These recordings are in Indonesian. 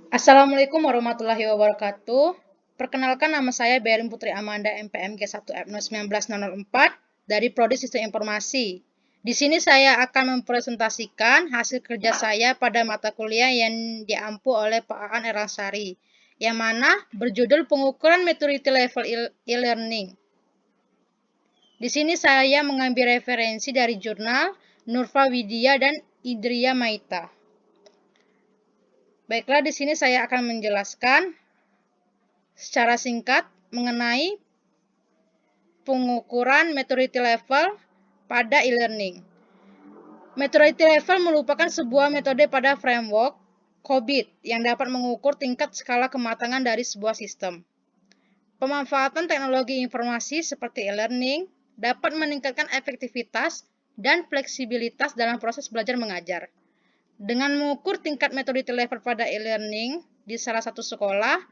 Assalamualaikum warahmatullahi wabarakatuh. Perkenalkan nama saya Berin Putri Amanda MPMG 1 F 19004 dari Prodi Sistem Informasi. Di sini saya akan mempresentasikan hasil kerja saya pada mata kuliah yang diampu oleh Pak Aan Eransari, yang mana berjudul Pengukuran Maturity Level E-Learning. Di sini saya mengambil referensi dari jurnal Nurfa Widya dan Idria Maita. Baiklah, di sini saya akan menjelaskan secara singkat mengenai pengukuran maturity level pada e-learning. Maturity level merupakan sebuah metode pada framework COBIT yang dapat mengukur tingkat skala kematangan dari sebuah sistem. Pemanfaatan teknologi informasi seperti e-learning dapat meningkatkan efektivitas dan fleksibilitas dalam proses belajar mengajar. Dengan mengukur tingkat maturity level pada e-learning di salah satu sekolah,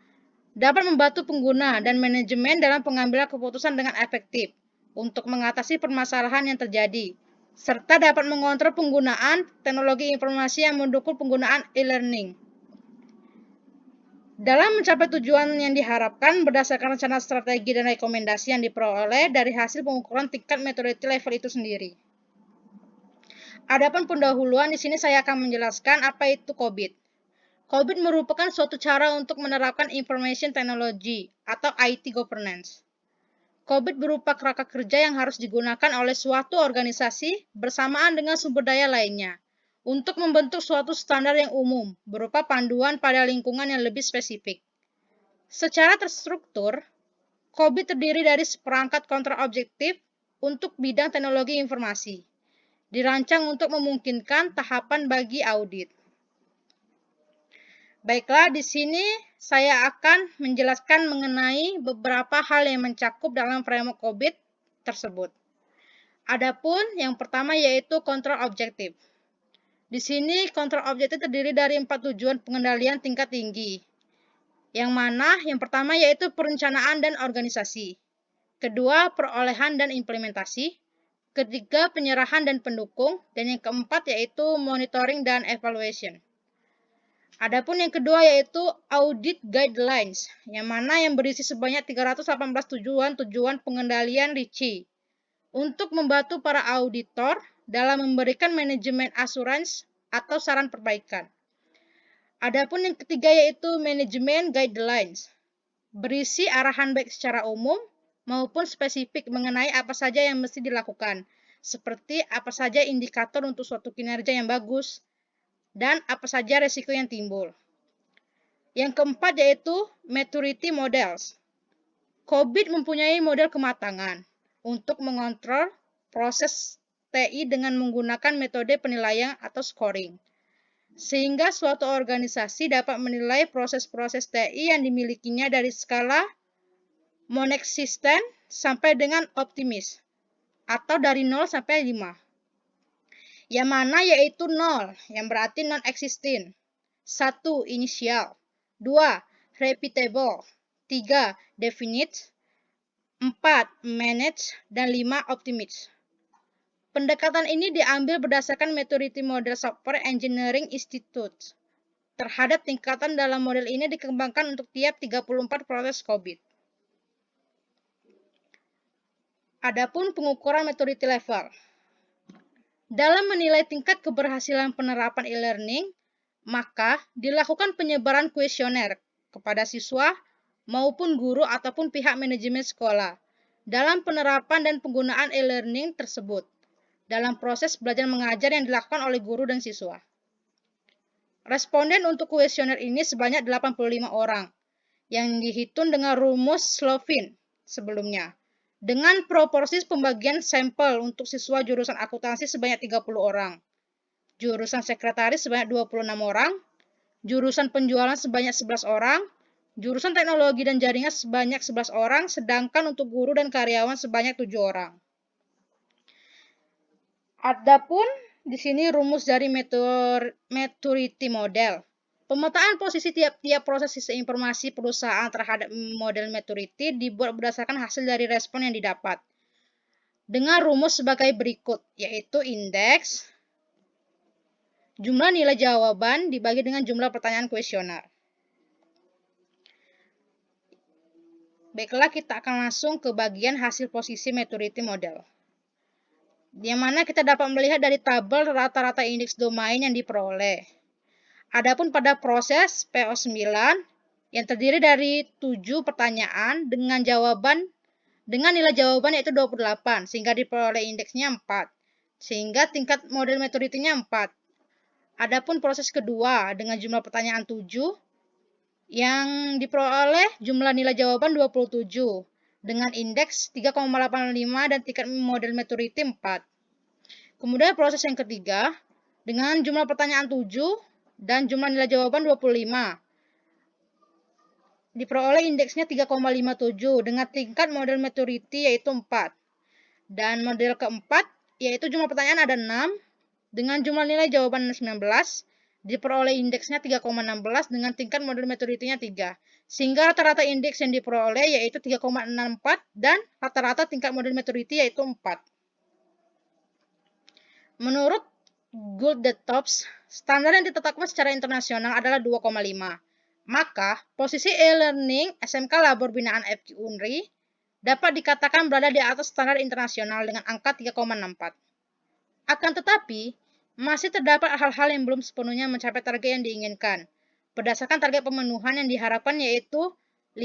dapat membantu pengguna dan manajemen dalam pengambilan keputusan dengan efektif untuk mengatasi permasalahan yang terjadi, serta dapat mengontrol penggunaan teknologi informasi yang mendukung penggunaan e-learning. Dalam mencapai tujuan yang diharapkan berdasarkan rencana strategi dan rekomendasi yang diperoleh dari hasil pengukuran tingkat maturity level itu sendiri. Adapun pendahuluan, di sini saya akan menjelaskan apa itu COBIT. COBIT merupakan suatu cara untuk menerapkan Information Technology atau IT Governance. COBIT berupa kerangka kerja yang harus digunakan oleh suatu organisasi bersamaan dengan sumber daya lainnya untuk membentuk suatu standar yang umum berupa panduan pada lingkungan yang lebih spesifik. Secara terstruktur, COBIT terdiri dari seperangkat kontrol objektif untuk bidang teknologi informasi, dirancang untuk memungkinkan tahapan bagi audit. Baiklah, di sini saya akan menjelaskan mengenai beberapa hal yang mencakup dalam framework COBIT tersebut. Adapun yang pertama yaitu kontrol objektif. Di sini kontrol objektif terdiri dari 4 tujuan pengendalian tingkat tinggi. Yang mana yang pertama yaitu perencanaan dan organisasi. Kedua, perolehan dan implementasi. Ketiga, penyerahan dan pendukung. Dan yang keempat yaitu monitoring dan evaluation. Adapun yang kedua yaitu audit guidelines, yang mana yang berisi sebanyak 318 tujuan pengendalian RICI untuk membantu para auditor dalam memberikan manajemen asuransi atau saran perbaikan. Adapun yang ketiga yaitu manajemen guidelines, berisi arahan baik secara umum maupun spesifik mengenai apa saja yang mesti dilakukan, seperti apa saja indikator untuk suatu kinerja yang bagus, dan apa saja resiko yang timbul. Yang keempat yaitu maturity models. COBIT mempunyai model kematangan untuk mengontrol proses TI dengan menggunakan metode penilaian atau scoring, sehingga suatu organisasi dapat menilai proses-proses TI yang dimilikinya dari skala non-existent sampai dengan optimis, atau dari 0 sampai 5. Yang mana yaitu 0, yang berarti non-existent. 1. Initial. 2. Repeatable. 3. Definite. 4. Manage. Dan 5. Optimist. Pendekatan ini diambil berdasarkan Maturity Model Software Engineering Institute. Terhadap tingkatan dalam model ini dikembangkan untuk tiap 34 proses COBIT. Adapun pengukuran maturity level. Dalam menilai tingkat keberhasilan penerapan e-learning, maka dilakukan penyebaran kuesioner kepada siswa maupun guru ataupun pihak manajemen sekolah dalam penerapan dan penggunaan e-learning tersebut dalam proses belajar mengajar yang dilakukan oleh guru dan siswa. Responden untuk kuesioner ini sebanyak 85 orang yang dihitung dengan rumus Slovin sebelumnya, dengan proporsi pembagian sampel untuk siswa jurusan akuntansi sebanyak 30 orang, jurusan sekretaris sebanyak 26 orang, jurusan penjualan sebanyak 11 orang, jurusan teknologi dan jaringan sebanyak 11 orang, sedangkan untuk guru dan karyawan sebanyak 7 orang. Adapun di sini rumus dari maturity model. Pemetaan posisi tiap-tiap proses sistem informasi perusahaan terhadap model maturity dibuat berdasarkan hasil dari respon yang didapat. Dengan rumus sebagai berikut, yaitu indeks, jumlah nilai jawaban dibagi dengan jumlah pertanyaan kuesioner. Baiklah, kita akan langsung ke bagian hasil posisi maturity model. Yang mana kita dapat melihat dari tabel rata-rata indeks domain yang diperoleh. Adapun pada proses PO9 yang terdiri dari 7 pertanyaan dengan nilai jawaban yaitu 28 sehingga diperoleh indeksnya 4. Sehingga tingkat model maturity-nya 4. Adapun proses kedua dengan jumlah pertanyaan 7 yang diperoleh jumlah nilai jawaban 27 dengan indeks 3,85 dan tingkat model maturity 4. Kemudian proses yang ketiga dengan jumlah pertanyaan 7 dan jumlah nilai jawaban 25. Diperoleh indeksnya 3,57 dengan tingkat model maturity yaitu 4. Dan model keempat yaitu jumlah pertanyaan ada 6 dengan jumlah nilai jawaban 19. Diperoleh indeksnya 3,16 dengan tingkat model maturity-nya 3. Sehingga rata-rata indeks yang diperoleh yaitu 3,64 dan rata-rata tingkat model maturity yaitu 4. Menurut Gould-Detopes, standar yang ditetapkan secara internasional adalah 2,5. Maka, posisi e-learning SMK Labor Binaan FK Unri dapat dikatakan berada di atas standar internasional dengan angka 3,64. Akan tetapi, masih terdapat hal-hal yang belum sepenuhnya mencapai target yang diinginkan, berdasarkan target pemenuhan yang diharapkan yaitu 5.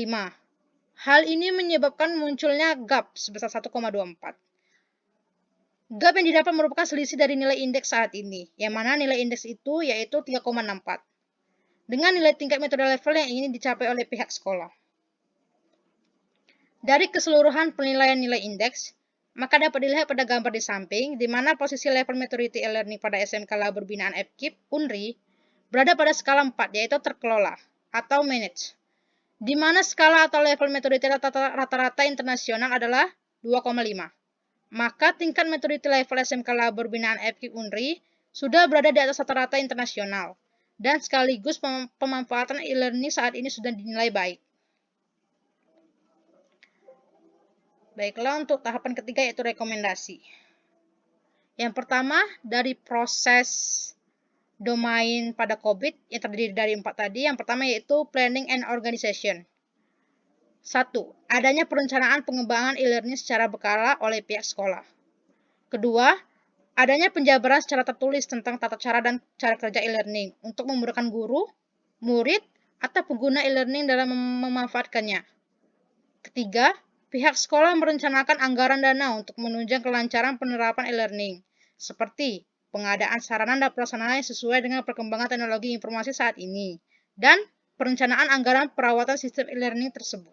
Hal ini menyebabkan munculnya gap sebesar 1,24. Gap yang didapat merupakan selisih dari nilai indeks saat ini, yang mana nilai indeks itu yaitu 3,64, dengan nilai tingkat metode level yang ingin dicapai oleh pihak sekolah. Dari keseluruhan penilaian nilai indeks, maka dapat dilihat pada gambar di samping, di mana posisi level maturity e-learning pada SMK Labor Binaan FKIP Unri berada pada skala 4, yaitu terkelola atau manage, di mana skala atau level maturity rata-rata internasional adalah 2,5. Maka tingkat maturity level SMK Labor Binaan FKIP Unri sudah berada di atas rata-rata internasional, dan sekaligus pemanfaatan e-learning saat ini sudah dinilai baik. Baiklah, untuk tahapan ketiga yaitu rekomendasi. Yang pertama, dari proses domain pada COVID yang terdiri dari 4 tadi. Yang pertama yaitu planning and organization. 1. Adanya perencanaan pengembangan e-learning secara berkala oleh pihak sekolah. Kedua, adanya penjabaran secara tertulis tentang tata cara dan cara kerja e-learning untuk memudahkan guru, murid, atau pengguna e-learning dalam memanfaatkannya. Ketiga, pihak sekolah merencanakan anggaran dana untuk menunjang kelancaran penerapan e-learning, seperti pengadaan sarana dan prasarana yang sesuai dengan perkembangan teknologi informasi saat ini, dan perencanaan anggaran perawatan sistem e-learning tersebut.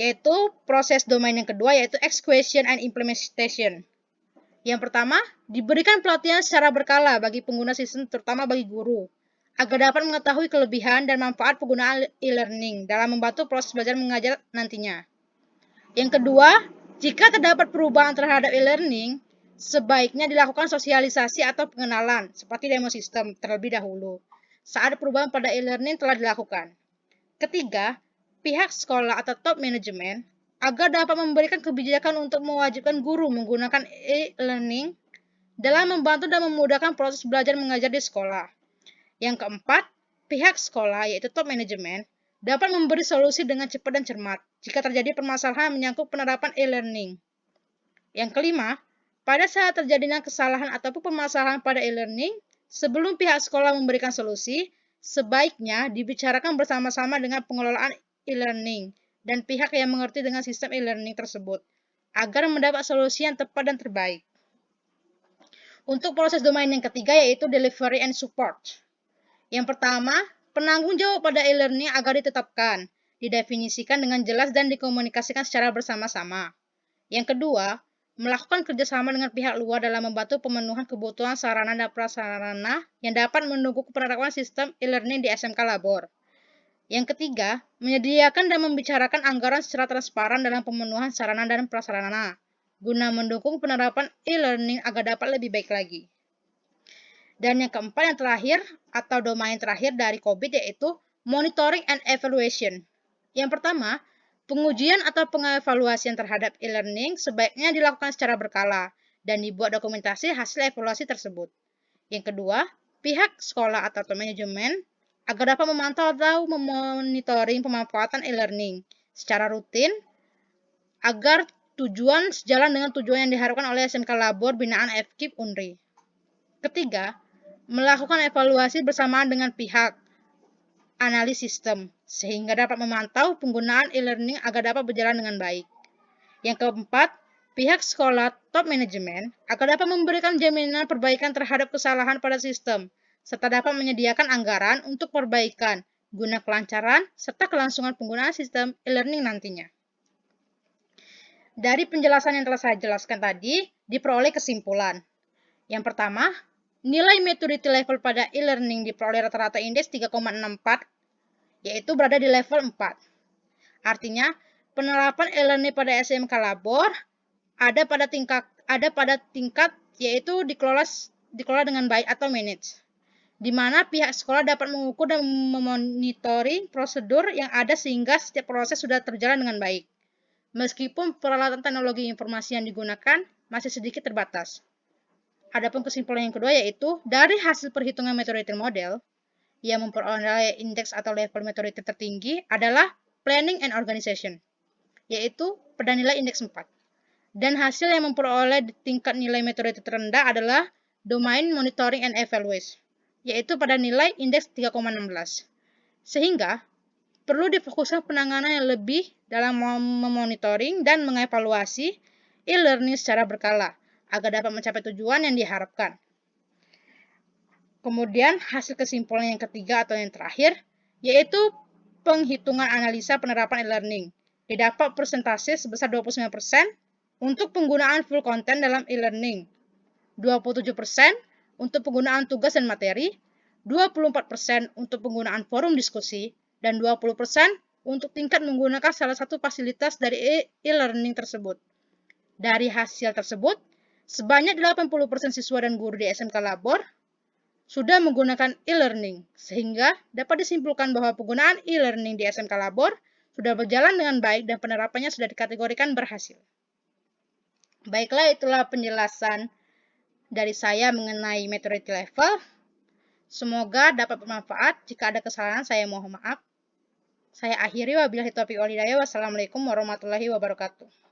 Yaitu proses domain yang kedua, yaitu execution and implementation. Yang pertama, diberikan pelatihan secara berkala bagi pengguna sistem, terutama bagi guru, agar dapat mengetahui kelebihan dan manfaat penggunaan e-learning dalam membantu proses belajar mengajar nantinya. Yang kedua, jika terdapat perubahan terhadap e-learning, sebaiknya dilakukan sosialisasi atau pengenalan, seperti demo sistem terlebih dahulu, saat perubahan pada e-learning telah dilakukan. Ketiga, pihak sekolah atau top manajemen agar dapat memberikan kebijakan untuk mewajibkan guru menggunakan e-learning dalam membantu dan memudahkan proses belajar mengajar di sekolah. Yang keempat, pihak sekolah yaitu top manajemen dapat memberi solusi dengan cepat dan cermat jika terjadi permasalahan menyangkut penerapan e-learning. Yang kelima, pada saat terjadinya kesalahan ataupun permasalahan pada e-learning, sebelum pihak sekolah memberikan solusi, sebaiknya dibicarakan bersama-sama dengan pengelolaan e-learning dan pihak yang mengerti dengan sistem e-learning tersebut, agar mendapat solusi yang tepat dan terbaik. Untuk proses domain yang ketiga yaitu delivery and support. Yang pertama, penanggung jawab pada e-learning agar ditetapkan, didefinisikan dengan jelas dan dikomunikasikan secara bersama-sama. Yang kedua, melakukan kerjasama dengan pihak luar dalam membantu pemenuhan kebutuhan sarana dan prasarana yang dapat mendukung penerapan sistem e-learning di SMK Labor. Yang ketiga, menyediakan dan membicarakan anggaran secara transparan dalam pemenuhan sarana dan prasarana, guna mendukung penerapan e-learning agar dapat lebih baik lagi. Dan yang keempat, yang terakhir, atau domain terakhir dari COVID yaitu monitoring and evaluation. Yang pertama, pengujian atau pengevaluasian terhadap e-learning sebaiknya dilakukan secara berkala dan dibuat dokumentasi hasil evaluasi tersebut. Yang kedua, pihak sekolah atau manajemen agar dapat memantau atau memonitoring pemanfaatan e-learning secara rutin agar tujuan sejalan dengan tujuan yang diharapkan oleh SMK Labor binaan FKIP Unri. Ketiga, melakukan evaluasi bersamaan dengan pihak analis sistem sehingga dapat memantau penggunaan e-learning agar dapat berjalan dengan baik. Yang keempat, pihak sekolah top manajemen agar dapat memberikan jaminan perbaikan terhadap kesalahan pada sistem serta dapat menyediakan anggaran untuk perbaikan guna kelancaran serta kelangsungan penggunaan sistem e-learning nantinya. Dari penjelasan yang telah saya jelaskan tadi, diperoleh kesimpulan. Yang pertama, nilai maturity level pada e-learning diperoleh rata-rata indeks 3,64, yaitu berada di level 4. Artinya, penerapan e-learning pada SMK Labor ada pada tingkat yaitu dikelola dengan baik atau manage, di mana pihak sekolah dapat mengukur dan memonitori prosedur yang ada sehingga setiap proses sudah terjalan dengan baik. Meskipun peralatan teknologi informasi yang digunakan masih sedikit terbatas. Adapun kesimpulan yang kedua yaitu dari hasil perhitungan maturity model yang memperoleh indeks atau level maturity tertinggi adalah planning and organization, yaitu pada nilai indeks 4. Dan hasil yang memperoleh tingkat nilai maturity terendah adalah domain monitoring and evaluation, yaitu pada nilai indeks 3,16. Sehingga perlu difokuskan penanganan yang lebih dalam memonitoring dan mengevaluasi e-learning secara berkala agar dapat mencapai tujuan yang diharapkan. Kemudian hasil kesimpulan yang ketiga atau yang terakhir yaitu penghitungan analisa penerapan e-learning. Didapat persentase sebesar 29% untuk penggunaan full content dalam e-learning, 27% untuk penggunaan tugas dan materi, 24% untuk penggunaan forum diskusi, dan 20% untuk tingkat menggunakan salah satu fasilitas dari e-learning tersebut. Dari hasil tersebut, sebanyak 80% siswa dan guru di SMK Labor sudah menggunakan e-learning, sehingga dapat disimpulkan bahwa penggunaan e-learning di SMK Labor sudah berjalan dengan baik dan penerapannya sudah dikategorikan berhasil. Baiklah, itulah penjelasan dari saya mengenai maturity level. Semoga dapat bermanfaat. Jika ada kesalahan, saya mohon maaf. Saya akhiri, wabillahi taufiq wal hidayah. Wassalamualaikum warahmatullahi wabarakatuh.